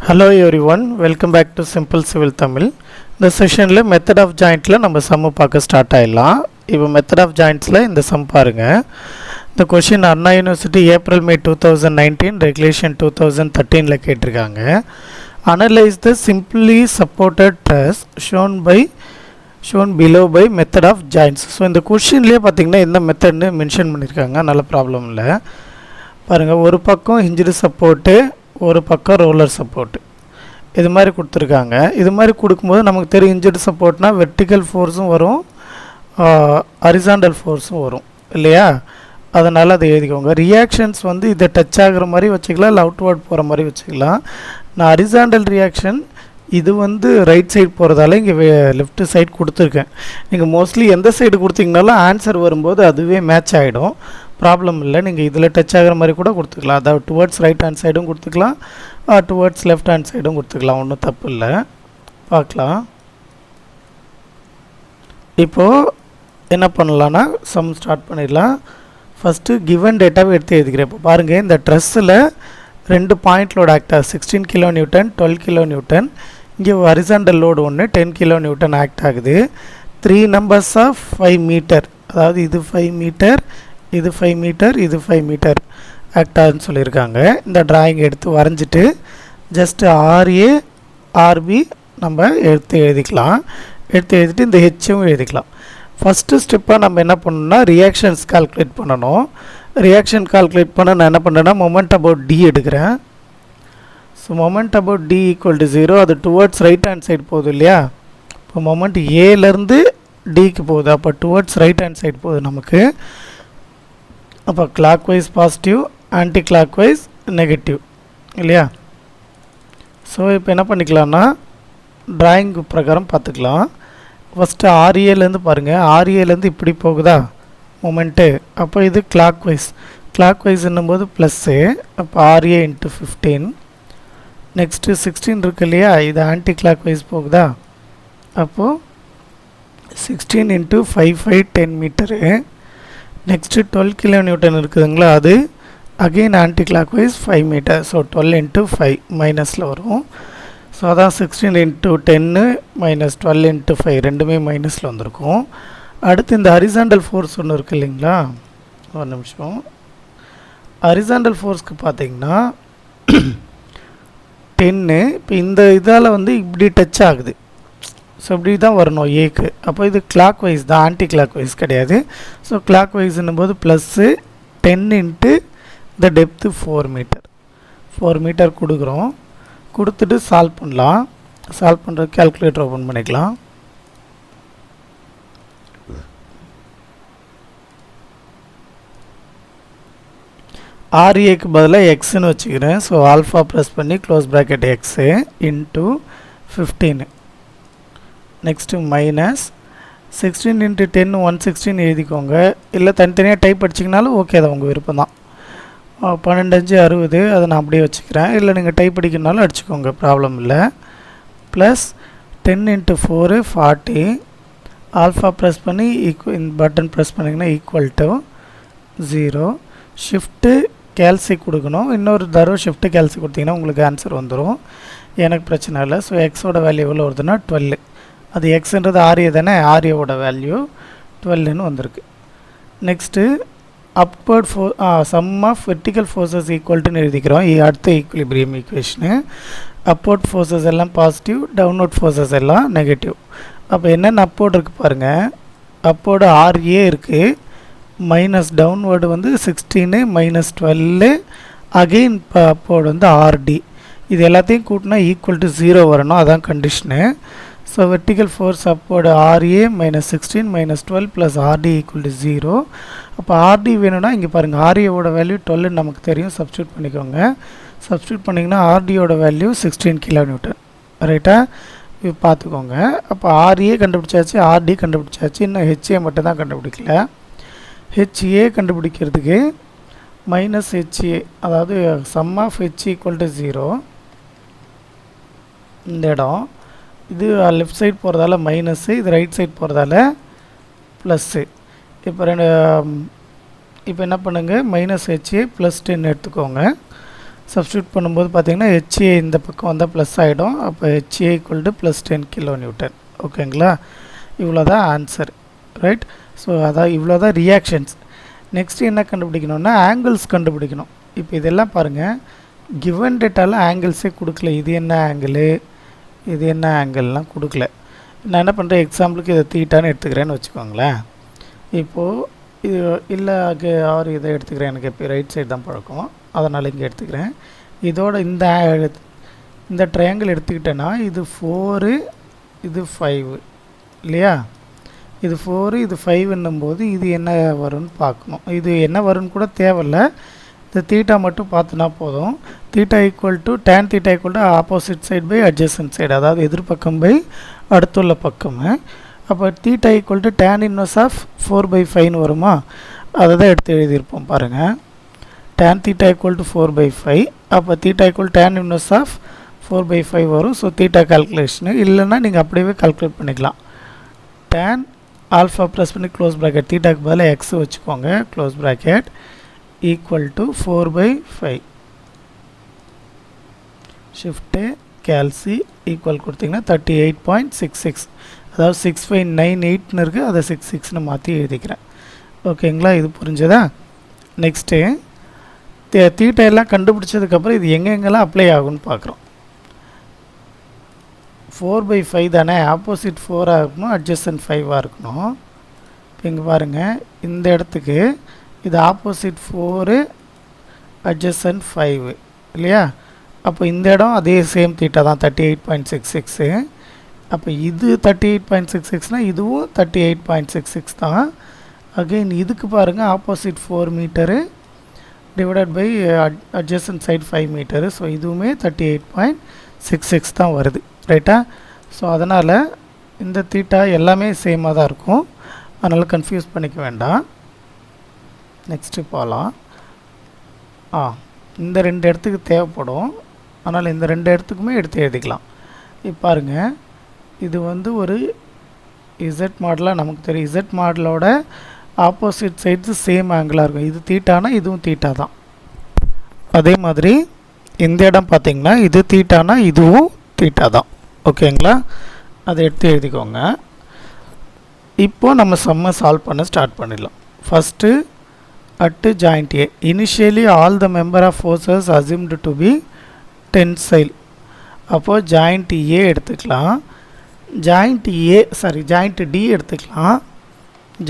Hello everyone, welcome back to Simple Civil Tamil. இந்த செஷனில் method of ஜாயிண்ட்டில் நம்ம சம்மு பார்க்க ஸ்டார்ட் ஆகிடலாம். இப்போ மெத்தட் ஆஃப் ஜாயிண்ட்ஸில் இந்த சம் பாருங்கள். இந்த question Anna university April May 2019 regulation 2013 கேட்டிருக்காங்க. Analyse the simply supported truss shown below by method of joints. So இந்த கொஷின்லேயே பார்த்தீங்கன்னா இந்த மெத்தட்னு மென்ஷன் பண்ணியிருக்காங்க. நல்ல ப்ராப்ளம் இல்லை. பாருங்கள், ஒரு பக்கம் ஹிஞ்சுடு சப்போர்ட்டு, ஒரு பக்கம் ரோலர் சப்போர்ட்டு, இது மாதிரி கொடுத்துருக்காங்க. இது மாதிரி கொடுக்கும்போது நமக்கு தெரியும் இன்ஜர்டு சப்போர்ட்னா வெர்டிக்கல் ஃபோர்ஸும் வரும், ஹரிசாண்டல் ஃபோர்ஸும் வரும் இல்லையா? அதனால் அதை எழுதிக்கோங்க. ரியாக்ஷன்ஸ் வந்து இதை டச் ஆகிற மாதிரி வச்சுக்கலாம், இல்லை அவுட்வர்ட் போகிற மாதிரி வச்சுக்கலாம். நான் ஹரிசாண்டல் ரியாக்ஷன் இது வந்து ரைட் சைடு போகிறதால இங்கே லெஃப்ட் சைடு கொடுத்துருக்கேன். நீங்கள் மோஸ்ட்லி எந்த சைடு கொடுத்தீங்கனாலும் ஆன்சர் வரும்போது அதுவே மேட்ச் ஆகிடும், ப்ராப்ளம் இல்லை. நீங்கள் இதில் டச் ஆகிற மாதிரி கூட கொடுத்துக்கலாம், அதாவது டுவர்ட்ஸ் ரைட் ஹேண்ட் சைடும் கொடுத்துக்கலாம், டுவர்ட்ஸ் லெஃப்ட் ஹேண்ட் சைடும் கொடுத்துக்கலாம், ஒன்றும் தப்பு இல்லை. பார்க்கலாம். இப்போது என்ன பண்ணலான்னா சம் ஸ்டார்ட் பண்ணிடலாம். ஃபஸ்ட்டு கிவன் டேட்டாவை எடுத்து எழுதிக்கிறேன். இப்போ பாருங்கள், இந்த ட்ரெஸ்ஸில் 2 பாயிண்ட் லோடு ஆக்ட் ஆகுது, 16 கிலோ நியூட்டன், 12 கிலோ நியூட்டன். இங்கே ஹரிசாண்டல் லோடு ஒன்று 10 கிலோ நியூட்டன் ஆக்ட் ஆகுது. 3 நம்பர்ஸ் ஆஃப் 5 மீட்டர், அதாவது இது 5 மீட்டர், இது 5 மீட்டர், இது 5 மீட்டர் ஆக்ட் ஆகுதுன்னு சொல்லியிருக்காங்க. இந்த டிராயிங் எடுத்து வரைஞ்சிட்டு ஜஸ்ட்டு ஆர்ஏ ஆர்பி நம்ம எடுத்து எழுதிக்கலாம். எடுத்து எழுதிட்டு இந்த ஹெச்சும் எழுதிக்கலாம். ஃபஸ்ட்டு ஸ்டெப்பாக நம்ம என்ன பண்ணணும்னா ரியாக்ஷன்ஸ் கால்குலேட் பண்ணணும். ரியாக்ஷன் கால்குலேட் பண்ண நான் என்ன பண்ணுறேன்னா மொமெண்ட் அபவுட் டி எடுக்கிறேன். So moment about D equal to 0, அது டுவர்ட்ஸ் ரைட் ஹேண்ட் சைடு போகுது இல்லையா? இப்போ மொமெண்ட் ஏலேருந்து டிக்கு போகுது, அப்போ டுவர்ட்ஸ் ரைட் ஹேண்ட் சைடு போகுது நமக்கு. அப்போ clockwise positive, anticlockwise negative இல்லையா? ஸோ இப்போ என்ன பண்ணிக்கலாம்னா ட்ராயிங் பிரகாரம் பார்த்துக்கலாம். ஃபஸ்ட்டு ஆர்ஏலேருந்து பாருங்கள், ஆர்ஏலேருந்து இப்படி போகுதா மொமெண்ட்டு, அப்போ இது கிளாக் வைஸ் என்னும்போது ப்ளஸ்ஸு, அப்போ ஆர்ஏ இன்ட்டு 15. நெக்ஸ்ட்டு 16 இருக்கு இல்லையா, இது ஆன்டி கிளாக் வைஸ் போகுதா, அப்போது 16 into 5 10 metre. Next 12 kilo newton இருக்குதுங்களா, அது again anticlockwise 5 metre. So 12 into 5 மைனஸில் வரும். ஸோ அதான் 16 இன்ட்டு 10 மைனஸ் 12 இன்ட்டு 5 ரெண்டுமே மைனஸில் வந்திருக்கும். அடுத்து இந்த ஹரிசாண்டல் ஃபோர்ஸ் ஒன்று இருக்குது இல்லைங்களா, ஒரு நிமிஷம். ஹரிசாண்டல் ஃபோர்ஸ்க்கு பார்த்தீங்கன்னா 10, இப்போ இந்த இதால் வந்து இப்படி டச் ஆகுது. ஸோ இப்படி தான் வரணும் ஏக்கு. அப்போ இது கிளாக் வைஸ் தான், ஆன்டி கிளாக் வைஸ் கிடையாது. ஸோ கிளாக் வைஸ்ன்னும் போது ப்ளஸ்ஸு 10 இன்ட்டு இந்த டெப்த்து 4 மீட்டர் கொடுக்குறோம். கொடுத்துட்டு சால்வ் பண்ணலாம். சால்வ் பண்ணுறது கால்குலேட்டர் ஓப்பன் பண்ணிக்கலாம். ஆர்ஏக்கு பதிலாக எக்ஸ்ன்னு வச்சுக்கிறேன். ஸோ ஆல்ஃபா ப்ரெஸ் பண்ணி close bracket x into 15. Next minus 16 into 10 116 எழுதிக்கோங்க, இல்லை தனித்தனியாக டைப் அடிச்சிங்கனாலும் ஓகே தான், உங்கள் விருப்பம் தான். 12 60, அதை நான் அப்படியே வச்சுக்கிறேன், இல்லை நீங்கள் டைப் அடிக்கிறனாலும் அடிச்சுக்கோங்க, ப்ராப்ளம் இல்லை. ப்ளஸ் 10 இன்ட்டு 4 40, ஆல்ஃபா ப்ரெஸ் பண்ணி இந்த பட்டன் ப்ரெஸ் பண்ணிங்கன்னா ஈக்குவல் டு 0. ஷிஃப்ட்டு கேல்சி கொடுக்கணும், இன்னொரு தடவை ஷிஃப்ட்டு கேல்சி கொடுத்தீங்கன்னா உங்களுக்கு ஆன்சர் வந்துடும், எனக்கு பிரச்சனை இல்லை. ஸோ எக்ஸோட வேல்யூ எவ்வளோ வருதுன்னா 12. அது எக்ஸுன்றது ஆர்ஏ தானே, ஆர்ஏவோட வேல்யூ 12ன்னு வந்திருக்கு. Next upward sum of vertical forces ஈக்குவல்ட்டுன்னு எழுதிக்கிறோம். அடுத்த ஈக்குலிபிரியம் ஈக்குவேஷனு. அப்வர்ட் ஃபோர்ஸஸ் எல்லாம் பாசிட்டிவ், டவுன்வர்ட் ஃபோர்ஸஸ் எல்லாம் நெகட்டிவ். அப்போ என்னென்ன அப்வர்ட் இருக்குது பாருங்கள், அப்வர்டு ஆர்ஏ இருக்குது, மைனஸ் டவுன்வர்டு வந்து 16 மைனஸ் 12, அகெயின் இப்போ அப்வர்டு வந்து ஆர்டி. இது எல்லாத்தையும் கூட்டினா ஈக்குவல் டு 0 வரணும், அதான் condition. So vertical force upward RA minus 16 minus 12 plus RT equal to 0. அப்போ ஆர்டி வேணும்னா இங்கே பாருங்கள், ஆர்ஏவோட வேல்யூ 12 நமக்கு தெரியும், சப்ஸ்டியூட் பண்ணிக்கோங்க. சப்ஸ்டியூட் பண்ணிங்கன்னா ஆர்டியோட வேல்யூ 16 கிலோ நியூட்டன், ரைட்டா? இது பார்த்துக்கோங்க. அப்போ ஆர்ஏ கண்டுபிடிச்சாச்சு, ஆர்டி கண்டுபிடிச்சாச்சு, இன்னும் ஹெச்ஏ மட்டும் தான் கண்டுபிடிக்கல. ஹெச்ஏ கண்டுபிடிக்கிறதுக்கு மைனஸ் ஹெச்ஏ, அதாவது sum of H equal to 0. இந்த இடம் இது லெஃப்ட் சைட் போகிறதால மைனஸ்ஸு, இது ரைட் சைட் போகிறதால ப்ளஸ்ஸு. இப்போ என்ன பண்ணுங்கள், மைனஸ் ஹெச்ஏ ப்ளஸ் 10 எடுத்துக்கோங்க. சப்ஸ்டியூட் பண்ணும்போது பார்த்தீங்கன்னா ஹெச்ஏ இந்த பக்கம் வந்தால் ப்ளஸ் ஆகிடும். அப்போ HA equal to plus 10 kilo Newton. ஓகேங்களா, இவ்வளோ தான் ஆன்சர். ரைட். ஸோ அதான் இவ்வளோ தான் ரியாக்ஷன்ஸ். நெக்ஸ்ட்டு என்ன கண்டுபிடிக்கணும்னா ஆங்கிள்ஸ் கண்டுபிடிக்கணும். இப்போ இதெல்லாம் பாருங்கள், கிவன் டேட்டாவில் ஆங்கிள்ஸே கொடுக்கல. இது என்ன ஆங்கிள், இது என்ன ஆங்கிள்லாம் கொடுக்கல. நான் என்ன பண்ணுறேன், எக்ஸாம்பிளுக்கு இதை தீட்டான்னு எடுத்துக்கிறேன்னு வச்சுக்கோங்களேன். இப்போது இது இல்லை ஆர் இதை எடுத்துக்கிறேன், எனக்கு இப்போ ரைட் சைடு தான் பழக்கம், அதனால் இங்கே எடுத்துக்கிறேன். இதோட இந்த ட்ரையாங்கிள் எடுத்துக்கிட்டேன்னா இது 4 இது 5 இல்லையா, இது 4 இது 5 போது இது என்ன வரும்னு பார்க்கணும். இது என்ன வரும்னு கூட தேவையில்லை, இந்த தீட்டா மட்டும் பார்த்துனா போதும். Theta equal to tan theta equal to opposite side by adjacent side, அதாவது எதிர்பக்கம் பை அடுத்துள்ள பக்கம். அப்போ theta equal to tan inverse of 4/5 வருமா, அதை தான் எடுத்து எழுதியிருப்போம் பாருங்கள். டேன் தீட்டா ஈக்குவல் டு 4/5, அப்போ theta equal tan inverse of 4/5 வரும். ஸோ தீட்டா கால்குலேஷனு இல்லைன்னா நீங்கள் அப்படியே கால்குலேட் பண்ணிக்கலாம். டேன் ஆல்ஃபா ப்ளஸ் பண்ணி க்ளோஸ் ப்ராக்கெட், தீட்டாக்கு பதிலாக எக்ஸ் வச்சுக்கோங்க, close bracket equal to 4/5. Shift calc equal கொடுத்திங்கன்னா 38.66, அதாவது 6598ன்னு இருக்குது, அதை 66ன்னு மாற்றி எழுதிக்கிறேன். ஓகேங்களா, இது புரிஞ்சதா? நெக்ஸ்ட்டு தீட்டா எல்லாம் கண்டுபிடிச்சதுக்கப்புறம் இது எங்கெங்கெல்லாம் அப்ளை ஆகும்னு பார்க்குறோம். 4/5 தானே, ஆப்போசிட் 4ஆக இருக்கணும், அட்ஜசன்ட் 5ஆக இருக்கணும். இப்போ இங்கே பாருங்கள், இந்த இடத்துக்கு இது ஆப்போசிட் 4 அட்ஜசன்ட் 5 இல்லையா, அப்போ இந்த இடம் அதே சேம் தீட்டா தான் 38.66. அப்போ இது 38.66னால் இதுவும் 38.66 தான். அகெயின் இதுக்கு பாருங்கள், opposite 4 metre divided by adjacent side 5 metre. So இதுவுமே 38.66 தான் வருது. ரைட்டா? ஸோ அதனால் இந்த தீட்டா எல்லாமே சேமாக தான் இருக்கும், அதனால் கன்ஃபியூஸ் பண்ணிக்க வேண்டாம். நெக்ஸ்ட்டு போகலாம். இந்த 2 இடத்துக்கு தேவைப்படும், அதனால் இந்த 2 இடத்துக்குமே எடுத்து எழுதிக்கலாம். இப்போ பாருங்கள், இது வந்து ஒரு இசட் மாடலாக நமக்கு தெரியும். இசட் மாடலோட ஆப்போசிட் சைட்ஸு சேம் ஆங்கிளாக இருக்கும். இது தீட்டானா இதுவும் தீட்டா தான். அதே மாதிரி இந்த இடம் பார்த்திங்கன்னா இது தீட்டானா இதுவும் தீட்டா தான். ஓகேங்களா, அதை எடுத்து எழுதிக்கோங்க. இப்போது நம்ம சம்மை சால்வ் பண்ண ஸ்டார்ட் பண்ணிடலாம். First at joint A, initially all the member of forces assumed to be tensile. அப்போது joint A எடுத்துக்கலாம், joint D எடுத்துக்கலாம்.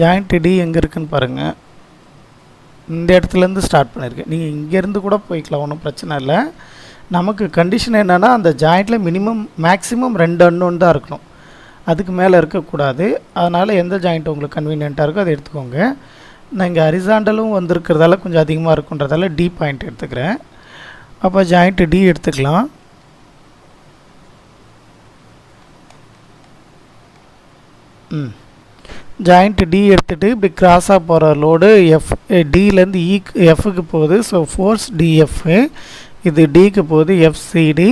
joint D எங்கே இருக்குன்னு பாருங்கள், இந்த இடத்துலேருந்து ஸ்டார்ட் பண்ணியிருக்கேன். நீங்கள் இங்கேருந்து கூட போய்க்கலாம், ஒன்றும் பிரச்சனை இல்லை. நமக்கு கண்டிஷன் என்னென்னா அந்த ஜாயிண்ட்டில் மேக்ஸிமம் 2 அன்னோன் தான் இருக்கணும், அதுக்கு மேலே இருக்கக்கூடாது. அதனால் எந்த ஜாயிண்ட் உங்களுக்கு கன்வீனியண்ட்டாக இருக்கோ அதை எடுத்துக்கோங்க. நான் இங்கே ஹரிசாண்டலும் வந்திருக்கிறதால கொஞ்சம் அதிகமாக இருக்குன்றதால டி பாயிண்ட் எடுத்துக்கிறேன். அப்போ ஜாயிண்ட் டி எடுத்துக்கலாம். ஜாயிண்ட் டி எடுத்துகிட்டு இப்படி கிராஸாக போகிற லோடு எஃப், டிலேருந்து எஃப்க்கு போகுது. ஸோ ஃபோர்ஸ் டிஎஃப், இது டிக்கு போகுது FCD,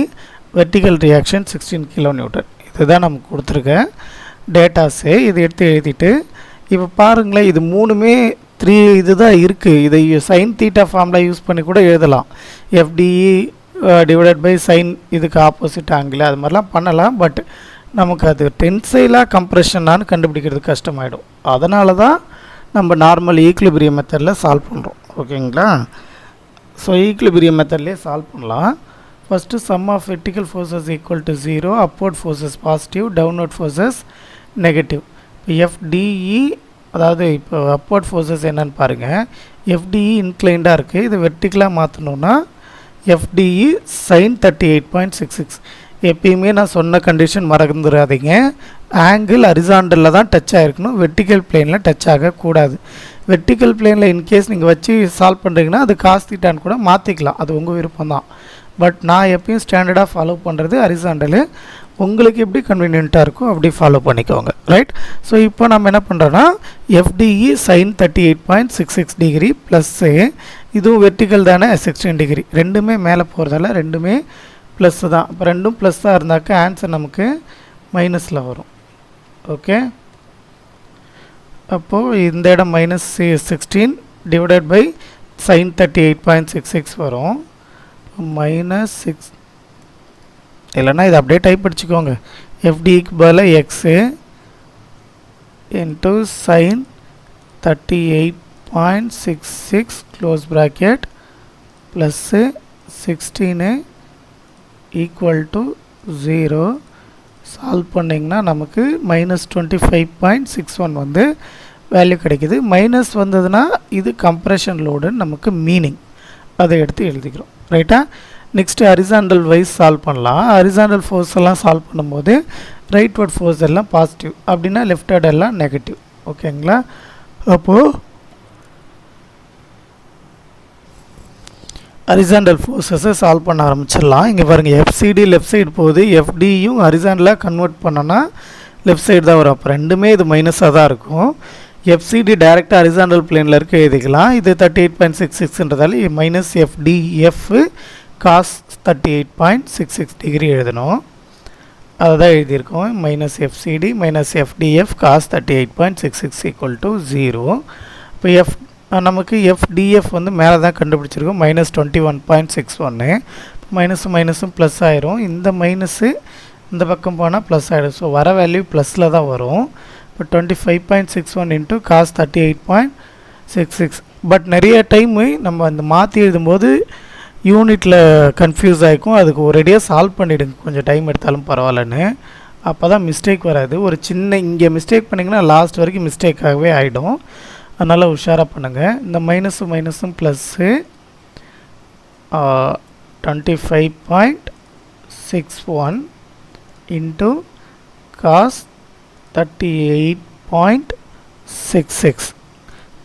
vertical reaction 16 kilo Newton. இதுதான் நமக்கு கொடுத்துருக்கேன் டேட்டாஸு. இது எடுத்து எழுதிட்டு இப்போ பாருங்களேன், இது மூணுமே 3 இது தான் இருக்குது. இதை சைன் தீட்டா ஃபார்முலா யூஸ் பண்ணி கூட எழுதலாம். எஃப்டிஇ டிவைடட் பை சைன், இதுக்கு ஆப்போசிட் ஆங்கிள், அது மாதிரிலாம் பண்ணலாம். பட் நமக்கு அது டென்சைலாக கம்ப்ரெஷனான்னு கண்டுபிடிக்கிறது கஷ்டமாயிடும். அதனால தான் நம்ம நார்மல் ஈக்லிபிரியம் மெத்தடில் சால்வ் பண்ணுறோம். ஓகேங்களா, ஸோ ஈக்லிபிரியம் மெத்தட்லேயே சால்வ் பண்ணலாம். First sum of vertical forces equal to 0, upward forces positive, downward forces negative. இப்போ எஃப்டிஇ, அதாவது இப்போ அப்வர்ட் ஃபோர்ஸஸ் என்னன்னு பாருங்கள். எஃப்டிஇ இன்க்ளைண்டாக இருக்குது, இது வெர்டிக்கலாக மாற்றணுன்னா எஃப்டிஇ சைன் 38.66. எப்பயுமே நான் சொன்ன கண்டிஷன் மறந்துடாதீங்க, ஆங்கிள் ஹரிசாண்டலில் தான் டச் ஆகிருக்கணும், வெர்டிக்கல் பிளேனில் டச் ஆகக்கூடாது. வெர்டிக்கல் பிளேனில் இன்கேஸ் நீங்கள் வச்சு சால்வ் பண்ணுறீங்கன்னா அது காஸ் தீட்டான்னு கூட மாற்றிக்கலாம், அது உங்கள் விருப்பம் தான். பட் நான் எப்பயும் ஸ்டாண்டர்டாக ஃபாலோ பண்ணுறது ஹரிசாண்டலு, உங்களுக்கு எப்படி கன்வீனியண்ட்டாக இருக்கோ அப்படி ஃபாலோ பண்ணிக்கோங்க. ரைட். ஸோ இப்போ நம்ம என்ன பண்ணுறோன்னா எஃப்டிஇ சைன் 38.66 டிகிரி ப்ளஸ்ஸு, இதுவும் வெர்டிக்கல் தானே 16 டிகிரி, ரெண்டுமே மேலே போகிறதால ரெண்டுமே ப்ளஸ்ஸு தான். இப்போ ரெண்டும் ப்ளஸ்ஸாக இருந்தாக்க ஆன்சர் நமக்கு மைனஸில் வரும். ஓகே, அப்போது இந்த இடம் -16 டிவைடட் பை சைன் 38.66 வரும். -6 இல்லைன்னா இது அப்படியே டைப் படிச்சுக்கோங்க. எஃப்டிக்கு பதிலாக x into sine 38.66 close bracket plus 16 equal to 0. Solve பண்ணிங்கன்னா நமக்கு -25.61 வந்து வேல்யூ கிடைக்குது. மைனஸ் வந்ததுன்னா இது கம்ப்ரெஷன் லோடுன்னு நமக்கு மீனிங், அதை எடுத்து எழுதிக்கிறோம். ரைட்டா? நெக்ஸ்ட்டு ஹரிசாண்டல் வைஸ் சால்வ் பண்ணலாம். ஹரிசாண்டல் ஃபோர்ஸ் எல்லாம் சால்வ் பண்ணும்போது ரைட்வர்ட் ஃபோர்ஸ் எல்லாம் பாசிட்டிவ், அப்படின்னா லெஃப்ட்வர்ட் எல்லாம் நெகட்டிவ். ஓகேங்களா? அப்போது ஹரிசாண்டல் ஃபோர்ஸஸை சால்வ் பண்ண ஆரம்பிச்சிடலாம். இங்கே பாருங்கள், எஃப்சிடி லெஃப்ட் சைடு போகுது, எஃப்டியும் ஹரிசாண்டலாக கன்வெர்ட் பண்ணோன்னா லெஃப்ட் சைடு தான் வரும். அப்போ ரெண்டுமே இது மைனஸாக தான் இருக்கும். எஃப்சிடி டைரெக்டாக ஹரிசாண்டல் பிளேனில் இருக்க எழுதிக்கலாம். இது 38.66ன்றதால மைனஸ் எஃப்டிஎஃப் காஸ் 38.66 டிகிரி எழுதணும். அதை தான் எழுதியிருக்கோம். Minus FCD minus FTF cos 38.66 equal to 0. இப்போ நமக்கு எஃப்டிஎஃப் வந்து மேலே தான் கண்டுபிடிச்சிருக்கோம், -21.61. மைனஸும் மைனஸும் ப்ளஸ் ஆயிரும். இந்த மைனஸு இந்த பக்கம் போனால் ப்ளஸ் ஆகிடும். ஸோ வர வேல்யூ ப்ளஸில் தான் வரும். இப்போ 25.61 இன்ட்டு காஸ் 38.66. பட் நிறைய டைமு நம்ம அந்த மாற்றி எழுதும்போது யூனிட்டில் கன்ஃபியூஸ் ஆகிக்கும். அதுக்கு ஒரேடியாக சால்வ் பண்ணிவிடுங்க, கொஞ்சம் டைம் எடுத்தாலும் பரவாயில்லன்னு. அப்போ தான் மிஸ்டேக் வராது. ஒரு சின்ன இங்கே மிஸ்டேக் பண்ணிங்கன்னா லாஸ்ட் வரைக்கும் மிஸ்டேக்காகவே ஆகிடும். அதனால் உஷாராக பண்ணுங்கள். இந்த மைனஸும் plus 25.61 into cos 38.66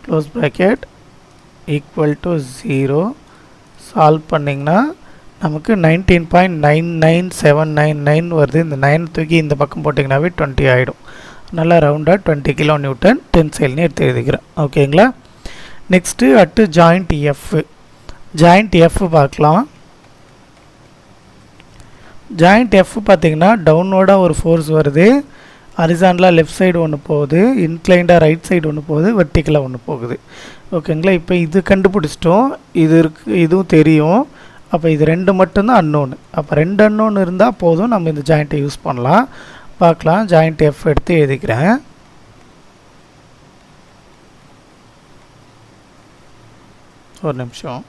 close bracket equal to 0. Solve பண்ணிங்கன்னா நமக்கு 19.99799 வருது. இந்த 9 தூக்கி இந்த பக்கம் போட்டிங்கனாவே 20 ஆகிடும். நல்லா ரவுண்டாக 20 கிலோ நியூட்டன் டென்சைல்னு எடுத்து எழுதிக்கிறேன். ஓகேங்களா? நெக்ஸ்ட்டு அட்டு ஜாயிண்ட் எஃப் பார்க்கலாம். ஜாயிண்ட் எஃப் பார்த்திங்கன்னா டவுன்வோர்டாக ஒரு ஃபோர்ஸ் வருது, ஹரிசாண்டலாக லெஃப்ட் சைடு ஒன்று போகுது, இன்க்ளைண்டாக ரைட் சைடு ஒன்று போகுது, வெர்டிக்கலாக ஒன்று போகுது. ஓகேங்களா? இப்போ இது கண்டுபிடிச்சிட்டோம், இதுவும் தெரியும். அப்போ இது ரெண்டு மட்டும்தான் அன்னோன்னு. அப்போ ரெண்டு அன்னோன்னு இருந்தால் போதும், நம்ம இந்த ஜாயிண்ட்டை யூஸ் பண்ணலாம். பார்க்கலாம். ஜாயிண்ட் எஃப் எடுத்து எழுதிக்கிறேன். ஒரு நிமிஷம்.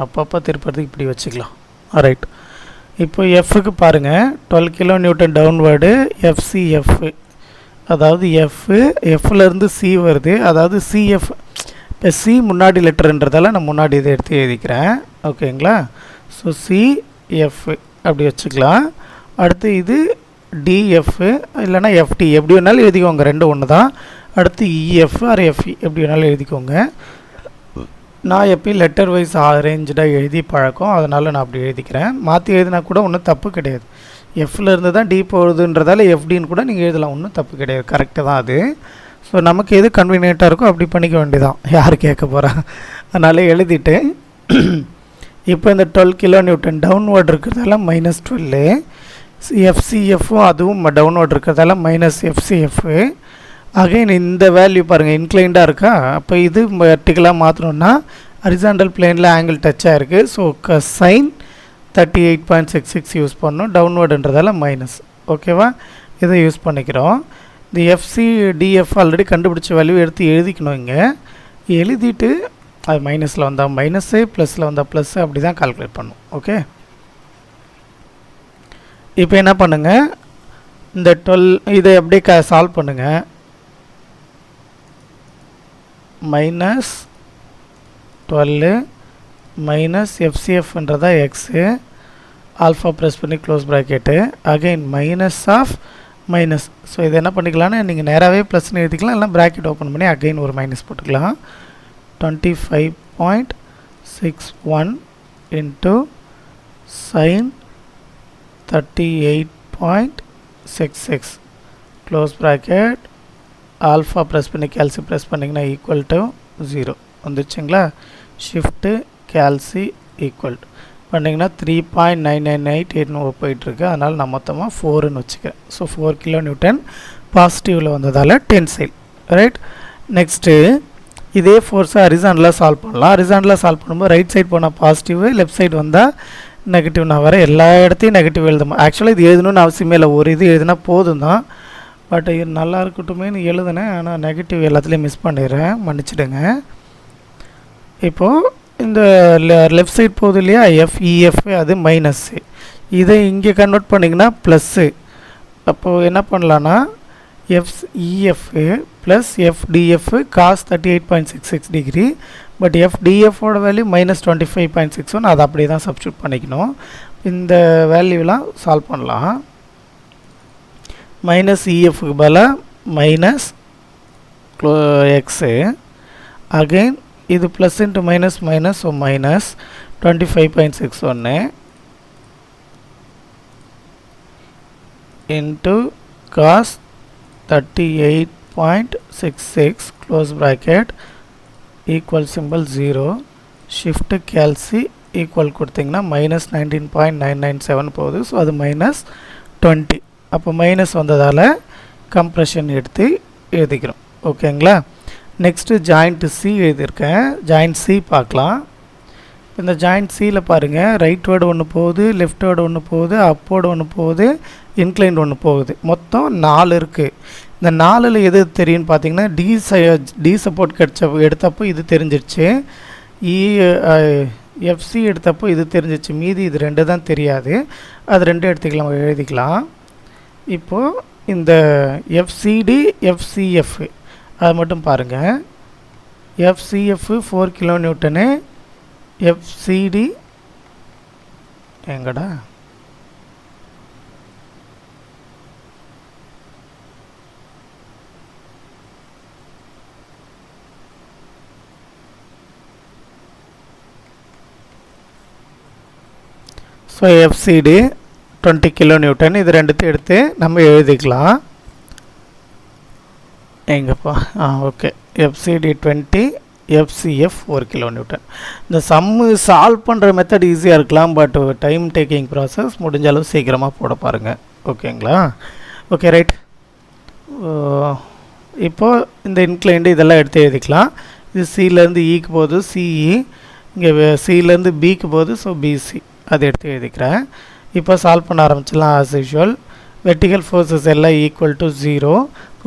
அப்பப்போ திருப்பறதுக்கு இப்படி வச்சுக்கலாம். ரைட். இப்போ எஃப்க்கு பாருங்கள், 12 கிலோ நியூட்டன் டவுன்வேர்டு எஃப்சிஎஃப், அதாவது எஃப்லேருந்து சி வருது, அதாவது சிஎஃப். இப்போ சி முன்னாடி லெட்டருன்றதால நான் முன்னாடி இதை எடுத்து எழுதிக்கிறேன். ஓகேங்களா? ஸோ சிஎஃப் அப்படி வச்சுக்கலாம். அடுத்து இது டிஎஃப் இல்லைனா எஃப்டி, எப்படி வேணாலும் எழுதிக்கோங்க, ரெண்டு ஒன்று தான். அடுத்து இஎஃப் ஆர் எஃப்இ எப்படி வேணாலும் எழுதிக்கோங்க. நான் எப்பயும் லெட்டர் வைஸ் அரேஞ்சாக எழுதி பழக்கம், அதனால் நான் அப்படி எழுதிக்கிறேன். மாற்றி எழுதினா கூட ஒன்றும் தப்பு கிடையாது. எஃப்ல இருந்து தான் டி போகுதுன்றதால எஃப்டின்னு கூட நீங்கள் எழுதலாம், ஒன்றும் தப்பு கிடையாது, கரெக்டு தான் அது. ஸோ நமக்கு எது கன்வீனியண்ட்டாக இருக்கோ அப்படி பண்ணிக்க வேண்டியதான், யார் கேட்க போகிறா. அதனால் எழுதிட்டு இப்போ இந்த 12 கிலோ நியூட்டன் டவுன்வர்ட் இருக்கிறதால -12, எஃப்சிஎஃப்பும் அதுவும் டவுன்வர்ட் இருக்கிறதால -எஃப்சிஎஃப். அகைன் இந்த வேல்யூ பாருங்கள், இன்க்ளைண்டாக இருக்கா. அப்போ இது வெர்டிக்கலாக மாற்றணுன்னா ஹரிசாண்டல் பிளேனில் ஆங்கிள் டச் ஆகிருக்கு. ஸோ சைன் 38.66 யூஸ் பண்ணணும், டவுன்வர்டுன்றதால மைனஸ். ஓகேவா? இதை யூஸ் பண்ணிக்கிறோம். இந்த எஃப்சி டிஎஃப் ஆல்ரெடி கண்டுபிடிச்ச வேல்யூ எடுத்து எழுதிக்கணும். இங்கே எழுதிட்டு அது மைனஸில் வந்தால் மைனஸு, ப்ளஸில் வந்தால் ப்ளஸ்ஸு, அப்படி தான் கால்குலேட் பண்ணும். ஓகே? இப்போ என்ன பண்ணுங்கள், இந்த 12 இதை அப்படியே சால்வ் பண்ணுங்கள். -12 மைனஸ் எஃப்சிஎஃப்ன்றதா எக்ஸு, ஆல்ஃபா ப்ரெஸ் பண்ணி close bracket, again minus of minus. So இது என்ன பண்ணிக்கலாம்னு நீங்கள் நேராகவே ப்ளஸ்ன்னு எழுதிக்கலாம், இல்லை ப்ராக்கெட் ஓப்பன் பண்ணி அகைன் ஒரு மைனஸ் போட்டுக்கலாம். 25.61 into sine 38.66 close bracket, alpha press பண்ணி கேல்சி ப்ரெஸ் பண்ணிங்கன்னா ஈக்குவல் டு 0 வந்துச்சுங்களா. ஷிஃப்ட்டு கேல்சி ஈக்குவல் பண்ணிங்கன்னா 3.9988 போயிட்டுருக்கு. அதனால் நான் மொத்தமாக 4ன்னு வச்சுக்கிறேன். ஸோ 4 கிலோ நியூட்டன் பாசிட்டிவில் வந்ததால் டென்சைல். ரைட். நெக்ஸ்ட்டு இதே ஃபோர்ஸை ஹரிசாண்டலாக சால்வ் பண்ணலாம். ஹரிசாண்டலாக சால்வ் பண்ணும்போது ரைட் சைடு போனால் பாசிட்டிவ், லெஃப்ட் சைடு வந்தால் நெகட்டிவ். நான் வர எல்லா இடத்தையும் நெகட்டிவ் எழுதணும். ஆக்சுவலாக இது எழுதணும்னு அவசியமே இல்லை, ஒரு இது எழுதுனா போதும் தான். பட் இது நல்லா இருக்கட்டுமேனு எழுதுனேன், ஆனால் நெகட்டிவ் எல்லாத்துலேயும் மிஸ் பண்ணிடுறேன், மன்னிச்சிடுங்க. இப்போது இந்த லெஃப்ட் சைடு போகுது இல்லையா, எஃப்இஎஃப், அது மைனஸ்ஸு. இதை இங்கே கன்வெர்ட் பண்ணிங்கன்னா ப்ளஸ்ஸு. அப்போது என்ன பண்ணலான்னா FEF plus FDF cos 38.66 degree. But எஃப்டிஎஃபோட வேல்யூ -25.61, அதை அப்படியே தான் சப்ஸ்டியூட் பண்ணிக்கணும். இந்த வேல்யூலாம் சால்வ் பண்ணலாம். -EFக்கு பதிலாக மைனஸ் எக்ஸு, அகெயின் இது plus into minus minus, so minus 25.61 into cos 38.66 close bracket equal simple 0, shift calc equal கொடுத்திங்கன்னா -19.997 போகுது. ஸோ அது -20. அப்போ மைனஸ் வந்ததால் கம்ப்ரெஷன் எடுத்து எழுதிக்கிறோம். ஓகேங்களா. நெக்ஸ்ட்டு ஜாயிண்ட் சி எழுதியிருக்கேன். ஜாயிண்ட் சி பார்க்கலாம். இந்த ஜாயிண்ட் சியில் பாருங்கள், ரைட் வேர்டு ஒன்று போகுது, லெஃப்ட் வேர்டு ஒன்று போகுது, அப்போடு ஒன்று போகுது, இன்க்ளைண்ட் ஒன்று போகுது. மொத்தம் 4 இருக்குது. இந்த 4ல் எது தெரியும்னு பார்த்தீங்கன்னா டி சப்போர்ட் எடுத்தப்போ இது தெரிஞ்சிடுச்சு, எஃப்சி எடுத்தப்போ இது தெரிஞ்சிச்சு. மீதி இது 2 தான் தெரியாது, அது 2 எடுத்துக்கலாம், எழுதிக்கலாம். இப்போது இந்த எஃப்சிடி எஃப்சிஎஃப் அது மட்டும் பாருங்கள். எஃப்சிஎஃப் 4 கிலோ நியூட்டனு, எஃப்சிடி எங்கடா ஸோ எஃப்சிடி 20 கிலோ நியூட்டன். இது ரெண்டுத்தையும் எடுத்து நம்ம எழுதிக்கலாம். எங்கப்பா okay, FCD 20, FCF 4 kilo Newton. இந்த சம்மு சால்வ் பண்ணுற மெத்தட் ஈஸியாக இருக்கலாம், பட் டைம் டேக்கிங் ப்ராசஸ். முடிஞ்ச அளவு சீக்கிரமாக போட பாருங்கள். ஓகேங்களா. Okay right. இப்போது இந்த இன்க்ளைண்டு இதெல்லாம் எடுத்து எழுதிக்கலாம். இது சிலேருந்து ஈக்கு போகுது, சிஇ. இங்கே சிலேருந்து பிக்கு போகுது, ஸோ பிசி. அதை எடுத்து எழுதிக்கிறேன். இப்போ சால்வ் பண்ண ஆரம்பிச்சிடலாம். ஆஸ் யூஷுவல் வெர்டிகல் ஃபோர்ஸஸ் எல்லாம் ஈக்குவல் டு 0.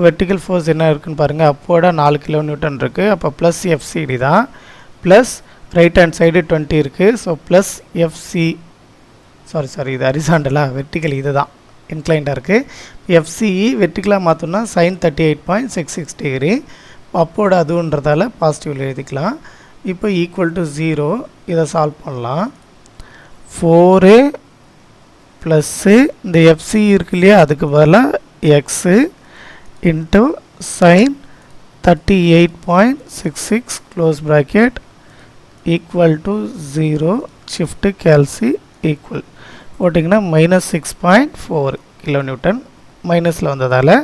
வெர்டிகல் ஃபோர்ஸ் என்ன இருக்குன்னு பாருங்கள், அப்போட 4 கிலோ நியூட்டன் இருக்குது. அப்போ ப்ளஸ் எஃப்சிடி தான், ப்ளஸ் ரைட் ஹேண்ட் சைடு 20 இருக்குது. ஸோ ப்ளஸ் எஃப்சி, சாரி இது ஹரிசாண்டலா, வெர்டிகல் இது தான் இன்க்ளைண்டாக இருக்குது. எஃப்சிஇ வெர்டிகலாக மாற்றோம்னா sin 38.66 டிகிரி. அப்போட அதுன்றதால பாசிட்டிவில் எழுதிக்கலாம். இப்போ ஈக்குவல் டு 0. இதை சால்வ் பண்ணலாம். 4 ப்ளஸ்ஸு இந்த எஃப்சி இருக்கு இல்லையா, அதுக்கு பதிலாக x into sin 38.66 close bracket equal to 0, shift calc equal போட்டிங்கன்னா -6.4 கிலோ நியூட்டன். மைனஸில் வந்ததால்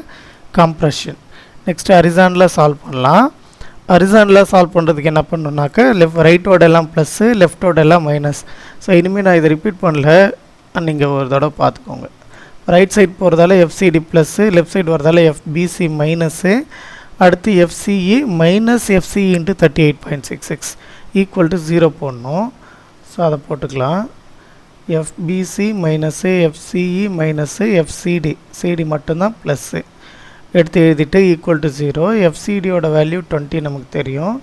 கம்ப்ரெஷன். நெக்ஸ்ட்டு ஹரிசாண்டலாக சால்வ் பண்ணலாம். ஹரிசாண்டலாக சால்வ் பண்ணுறதுக்கு என்ன பண்ணணுன்னாக்கா, ரைட்டோட எல்லாம் ப்ளஸ்ஸு, லெஃப்டோட எல்லாம் மைனஸ். ஸோ இனிமேல் நான் இதை ரிப்பீட் பண்ணல, நீங்கள் ஒரு தடவை பார்த்துக்கோங்க. ரைட் சைடு போகிறதால எஃப்சிடி ப்ளஸ்ஸு, லெஃப்ட் சைடு வரதால எஃப்பிசி மைனஸு, அடுத்து FCE minus FCE into 38.66 equal to 0 போடணும். ஸோ அதை போட்டுக்கலாம். FBC minus, FCE minus, FCD, CD மட்டும்தான் ப்ளஸ்ஸு எடுத்து எழுதிட்டு ஈக்குவல் டு 0. எஃப்சிடியோட வேல்யூ 20 நமக்கு தெரியும்.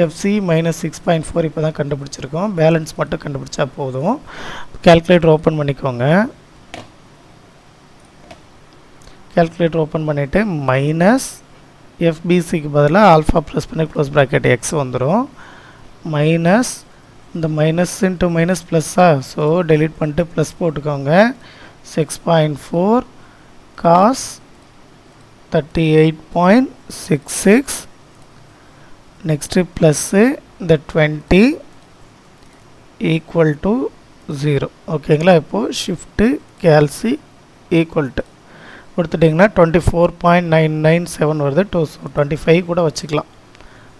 எஃப்சி -6.4 இப்போ தான் கண்டுபிடிச்சிருக்கோம். பேலன்ஸ் மட்டும் கண்டுபிடிச்சா போதும். கேல்குலேட்டர் ஓப்பன் பண்ணிக்கோங்க. கேல்குலேட்டர் ஓப்பன் பண்ணிவிட்டு மைனஸ் எஃப்பிசிக்கு பதிலாக ஆல்ஃபா ப்ளஸ் பண்ணி க்ளோஸ் ப்ராக்கெட் எக்ஸ் வந்துடும். மைனஸ் இந்த மைனஸ் இன்ட்டு மைனஸ் ப்ளஸ்ஸா, ஸோ டெலீட் பண்ணிட்டு ப்ளஸ் போட்டுக்கோங்க. 6.4 காஸ் 38.66 நெக்ஸ்ட்டு ப்ளஸ்ஸு இந்த 20 ஈக்குவல் டு 0. ஓகேங்களா. இப்போது ஷிஃப்ட்டு கேல்சி ஈக்குவல் டு கொடுத்துட்டிங்கன்னா 24.997 வருது. 25 கூட வச்சுக்கலாம்.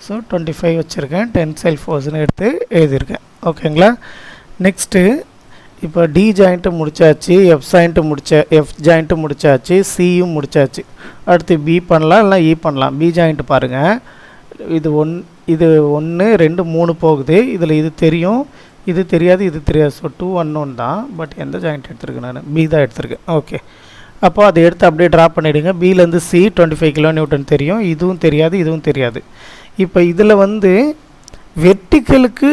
ஸோ 25 வச்சுருக்கேன். டென்சைல் ஃபோர்ஸ்னு எடுத்து எழுதியிருக்கேன். ஓகேங்களா. நெக்ஸ்ட்டு இப்போ டி ஜாயிண்ட்டு முடிச்சாச்சு, எஃப் ஜாயிண்ட்டு முடிச்சாச்சு, சியும் முடிச்சாச்சு. அடுத்து பி பண்ணலாம், இல்லைனா இ பண்ணலாம். பி ஜாயிண்ட்டு பாருங்கள், இது 1 2 3 போகுது. இதில் இது தெரியும், இது தெரியாது, இது தெரியாது. ஸோ 2 unknown தான். பட் எந்த ஜாயிண்ட் எடுத்துருக்கேன் நான்? பி தான் எடுத்திருக்கேன். ஓகே, அப்போ அதை எடுத்து அப்படியே ட்ரா பண்ணிவிடுங்க. பிலேருந்து சி 25 kN தெரியும், இதுவும் தெரியாது, இதுவும் தெரியாது. இப்போ இதில் வந்து வெர்டிக்கலுக்கு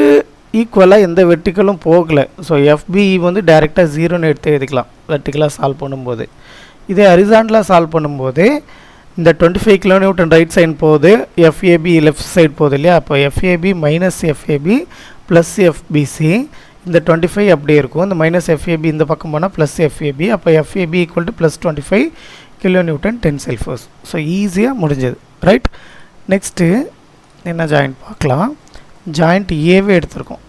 ஈக்குவலாக எந்த வெர்டிக்கலும் போகலை. ஸோ எஃபிஇ வந்து டைரெக்டாக 0ன்னு எடுத்து எழுதிக்கலாம் வெர்டிக்கலாக சால்வ் பண்ணும்போது. இதே ஹரிசாண்டலாக சால்வ் பண்ணும்போது இந்த 25 kN ரைட் சைடு போகுது, எஃப்ஏபி லெஃப்ட் சைடு போகுது இல்லையா? அப்போ FAB minus FAB plus FC, இந்த 25 அப்படியே இருக்கும். இந்த மைனஸ் எஃப்ஏபி இந்த பக்கம் போனால் ப்ளஸ் எஃப்ஏபி. அப்போ FAB equal to plus 25 kN tensile force. So ஈஸியாக முடிஞ்சது, ரைட்? நெக்ஸ்ட்டு என்ன ஜாயிண்ட் பார்க்கலாம். ஜாயிண்ட் ஏவே எடுத்துருக்கோம்.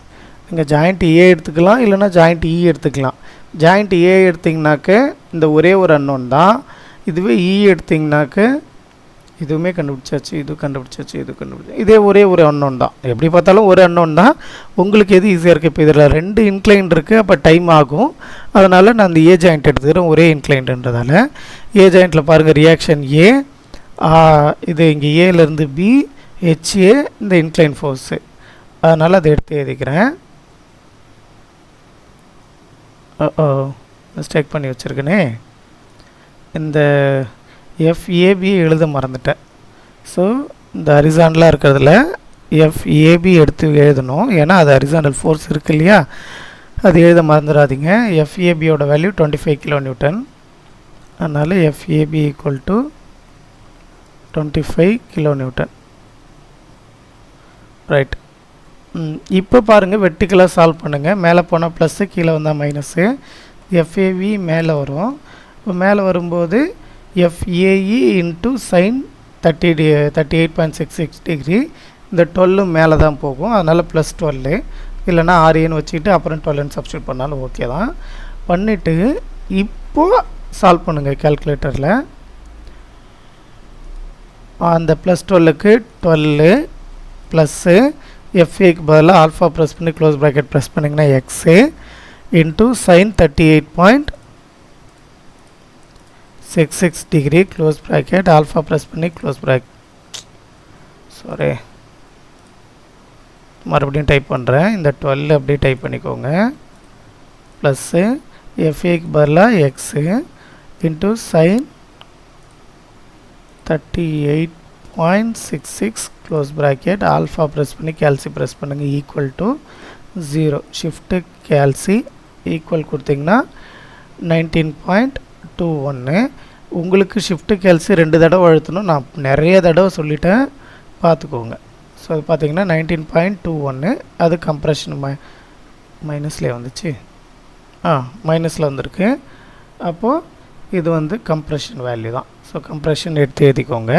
நீங்கள் ஜாயிண்ட் ஏ எடுத்துக்கலாம், இல்லைனா ஜாயிண்ட் இ எடுத்துக்கலாம். ஜாயிண்ட் ஏ எடுத்திங்கனாக்க இந்த ஒரே ஒரு அன்னோன் தான். இதுவே இ எடுத்திங்கனாக்க இதுவுமே கண்டுபிடிச்சாச்சு, இது கண்டுபிடிச்சாச்சு, இது கண்டுபிடிச்சாச்சு. இதே ஒரே ஒரு அன்னோன் தான். எப்படி பார்த்தாலும் ஒரு அன்னோன் தான். உங்களுக்கு எது ஈஸியாக இருக்குது? இப்போ இதில் 2 இன்க்ளைன் இருக்குது, அப்போ டைம் ஆகும். அதனால் நான் அந்த ஏ ஜாயிண்ட் எடுத்துக்கிறேன், ஒரே இன்க்ளைன்றதால. ஏ ஜாயிண்ட்டில் பாருங்கள், ரியாக்ஷன் ஏ, இது இங்கே ஏலேருந்து பி, ஹெச்ஏ, இந்த இன்க்ளைன் ஃபோர்ஸு. அதனால் அதை எடுத்து எழுதிக்கிறேன். மிஸ்டேக் பண்ணி வச்சுருக்கேனே, இந்த எஃப்ஏபி எழுத மறந்துட்டேன். ஸோ இந்த ஹரிசாண்டலாக இருக்கிறதுல எஃப்ஏபி எடுத்து எழுதணும், ஏன்னா அது ஹரிசாண்டல் ஃபோர்ஸ் இருக்குது இல்லையா? அது எழுத மறந்துடாதீங்க. எஃப்ஏபியோட வேல்யூ 25 kN. அதனால் FAB equal to 25 kN. Right. இப்போ பாருங்கள், வெர்டிக்கலாக சால்வ் பண்ணுங்கள். மேலே போனால் ப்ளஸ்ஸு, கீழே வந்தால் மைனஸு. எஃப்ஏவி மேலே வரும். இப்போ மேலே வரும்போது எஃப்ஏஇ இன்ட்டு சைன் 38.66 டிகிரி. இந்த 12 மேலே தான் போகும், அதனால் ப்ளஸ் 12, இல்லைனா ஆர்ஏன்னு வச்சுக்கிட்டு அப்புறம் 12ன்னு சப்ஸ்டியூட் பண்ணாலும் ஓகே தான். பண்ணிவிட்டு இப்போது சால்வ் பண்ணுங்கள் கேல்குலேட்டரில். அந்த ப்ளஸ் 12க்கு 12 ப்ளஸ்ஸு எஃப்ஏக்கு பதிலாக ஆல்ஃபா ப்ரெஸ் பண்ணி க்ளோஸ் ப்ராக்கெட் ப்ரெஸ் பண்ணிங்கன்னா x into sine 38.66 degree close bracket alpha press பண்ணி க்ளோஸ் ப்ராக்கெட். சாரி, மறுபடியும் டைப் பண்ணுறேன். இந்த 12 அப்படியே டைப் பண்ணிக்கோங்க. ப்ளஸ்ஸு எஃப்ஏக்கு பதிலாக x into sine 38.66 close bracket alpha press பண்ணி கேல்சி ப்ரெஸ் பண்ணுங்கள் equal to 0. Shift calc equal கொடுத்திங்கன்னா 19.21. உங்களுக்கு ஷிஃப்ட்டு கேல்சி 2 தடவை அழுத்தணும், நான் நிறைய தடவை சொல்லிட்டேன், பார்த்துக்கோங்க. ஸோ அது பார்த்திங்கன்னா 19.21. அது கம்ப்ரெஷன் மைனஸ்லேயே வந்துச்சு, மைனஸில் வந்திருக்கு. அப்போது இது வந்து கம்ப்ரெஷன் வேல்யூ தான். ஸோ கம்ப்ரெஷன் எடுத்து எழுதிக்கோங்க.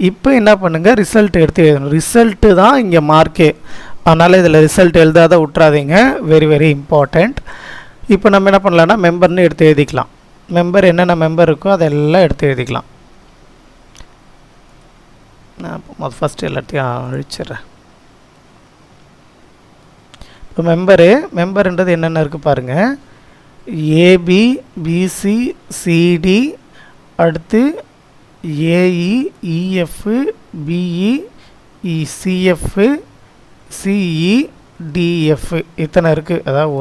இப்போ என்ன பண்ணுங்கள், ரிசல்ட் எடுத்து எழுதணும். ரிசல்ட்டு தான் இங்கே மார்க்கே, அதனால் இதில் ரிசல்ட் எழுதாத விட்றாதீங்க, வெரி வெரி இம்பார்ட்டண்ட். இப்போ நம்ம என்ன பண்ணலான்னா மெம்பர்னு எடுத்து எழுதிக்கலாம். மெம்பர் என்னென்ன மெம்பர் இருக்கோ அதெல்லாம் எடுத்து எழுதிக்கலாம். நான் இப்போ ஃபஸ்ட்டு எல்லாத்தையும் அழிச்சிட்றேன். இப்போ மெம்பருன்றது என்னென்ன இருக்குது பாருங்கள். ஏபி, பிசி, சிடி, அடுத்து AE, EF, BE, CF, CE, DF, இத்தனை இருக்குது. அதாவது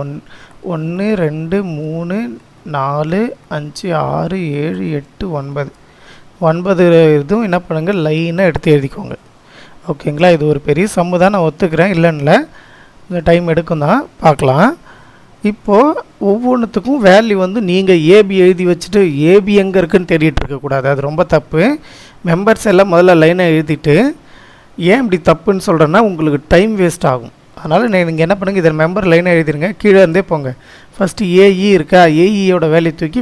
1 2 3 4 5 6 7 8 9 இதுவும் என்ன பண்ணுங்கள், லைனாக எடுத்து எழுதிக்கோங்க. ஓகேங்களா? இது ஒரு பெரிய சம்மு தான், நான் ஒத்துக்கிறேன், இல்லைன்னு இந்த டைம் எடுக்கும் தான், பார்க்கலாம். இப்போது ஒவ்வொன்றுத்துக்கும் வேல்யூ வந்து நீங்கள் ஏபி எழுதி வச்சுட்டு ஏபி எங்கே இருக்குதுன்னு தேடிட்டு இருக்கக்கூடாது, அது ரொம்ப தப்பு. மெம்பர்ஸ் எல்லாம் முதல்ல லைனை எழுதிட்டு, ஏன் இப்படி தப்புன்னு சொல்கிறேன்னா உங்களுக்கு டைம் வேஸ்ட் ஆகும். அதனால் நீங்கள் என்ன பண்ணுங்கள், இதில் மெம்பர் லைனை எழுதிடுங்க, கீழே இருந்தே போங்க. ஃபஸ்ட்டு ஏஇ இருக்கா, ஏஇயோட வேல்யூ தூக்கி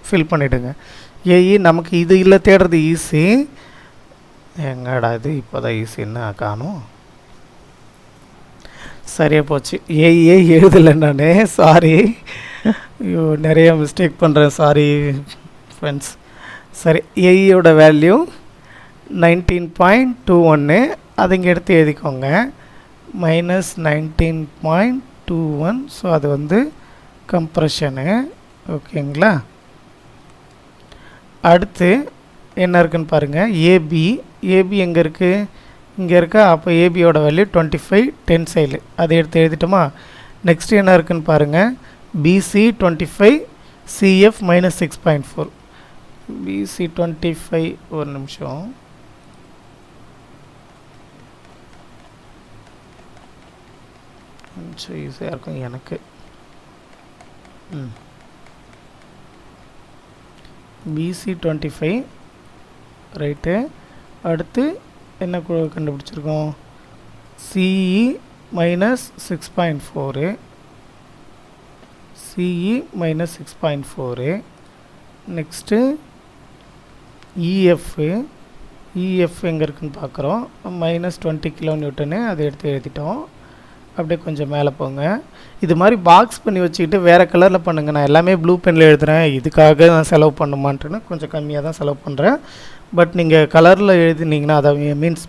ஃபில் பண்ணிவிடுங்க. ஏஇ நமக்கு இது இல்லை, தேடுறது ஈஸி. எங்கடா இது இப்போ தான் ஈஸின்னு காணும், சரியாக போச்சு. ஏஏ எழுதலை நான், சாரி. ஐயோ, நிறைய மிஸ்டேக் பண்ணுறேன், சாரி ஃப்ரெண்ட்ஸ். சரி, ஏஇயோட வேல்யூ 19.21, அதை இங்கே எடுத்து எழுதிக்கோங்க. -19.21. ஸோ அது வந்து கம்ப்ரெஷனு. ஓகேங்களா? அடுத்து என்ன இருக்குன்னு பாருங்கள். ஏபி எங்கே இருக்குது? இங்கே இருக்கா? அப்போ ஏபியோட வேல்யூ 25 டென்சைல். அதை எடுத்து எழுதிட்டோமா? நெக்ஸ்ட் என்ன இருக்குன்னு பாருங்கள். PC 25 CF minus 6.4. பிசி 25 ஒரு நிமிஷம். கொஞ்சம் ஈஸியாக இருக்கும் எனக்கு. BC 25 right. அடுத்து என்ன கண்டுபிடிச்சிருக்கோம்? CE minus 6.4. CE minus 6.4. Next EF எங்கே இருக்குன்னு பார்க்குறோம். Minus 20 kilo newton. அதை எடுத்து எழுதிட்டோம். அப்படியே கொஞ்சம் மேலே போங்க. இது மாதிரி பாக்ஸ் பண்ணி வச்சுக்கிட்டு வேறு கலரில் பண்ணுங்கள். நான் எல்லாமே ப்ளூ பெனில் எழுதுகிறேன். இதுக்காக நான் செலவு பண்ணுமான்ட்டுன்னு கொஞ்சம் கம்மியாக தான் செலவு பண்ணுறேன். பட் நீங்கள் கலரில் எழுதினீங்கன்னா, அதை மீன்ஸ்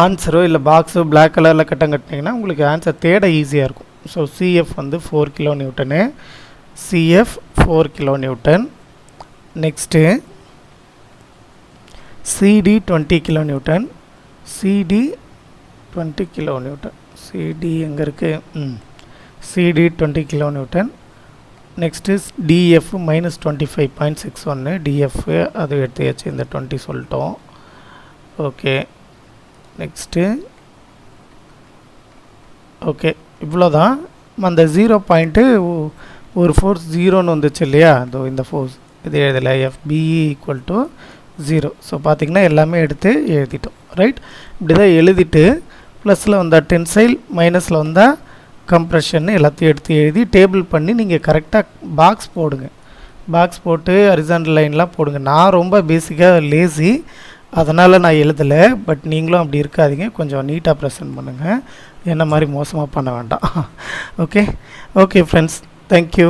ஆன்சரோ இல்லை பாக்ஸோ பிளாக் கலரில் கட்டினீங்கன்னா உங்களுக்கு ஆன்சர் தேட ஈஸியாக இருக்கும். ஸோ சிஎஃப் வந்து 4 kilo newton. CF 4 kilo newton. Next CD 20 kilo newton. CD 20 kilo newton. CD எங்கே இருக்குது? CD 20 kilo newton. Next DF minus 25.61. DF அது எடுத்துயாச்சு. இந்த 20 சொல்லிட்டோம். ஓகே. நெக்ஸ்ட்டு ஓகே, இவ்வளோதான். அந்த 0 பாயிண்ட்டு ஒரு ஃபோர்ஸ் 0ன்னு வந்துச்சு இல்லையா? அதோ இந்த ஃபோர்ஸ் இது எழுதலை. எஃபிஇ ஈக்குவல் டு 0. ஸோ பார்த்திங்கன்னா எல்லாமே எடுத்து எழுதிட்டோம். ரைட்? இப்படி தான் எழுதிட்டு ப்ளஸில் வந்தால் டென்சைல், மைனஸில் வந்தால் கம்ப்ரெஷன் எல்லாத்தையும் எடுத்து எழுதி டேபிள் பண்ணி நீங்கள் கரெக்டாக பாக்ஸ் போடுங்க. பாக்ஸ் போட்டு ஹரிசாண்டல் லைன்லாம் போடுங்க. நான் ரொம்ப பேசிக்காக லேசி, அதனால் நான் எழுதலை. பட் நீங்களும் அப்படி இருக்காதீங்க. கொஞ்சம் நீட்டாக ப்ரெசென்ட் பண்ணுங்கள். என்ன மாதிரி மோசமாக பண்ண வேண்டாம். Okay friends, thank you.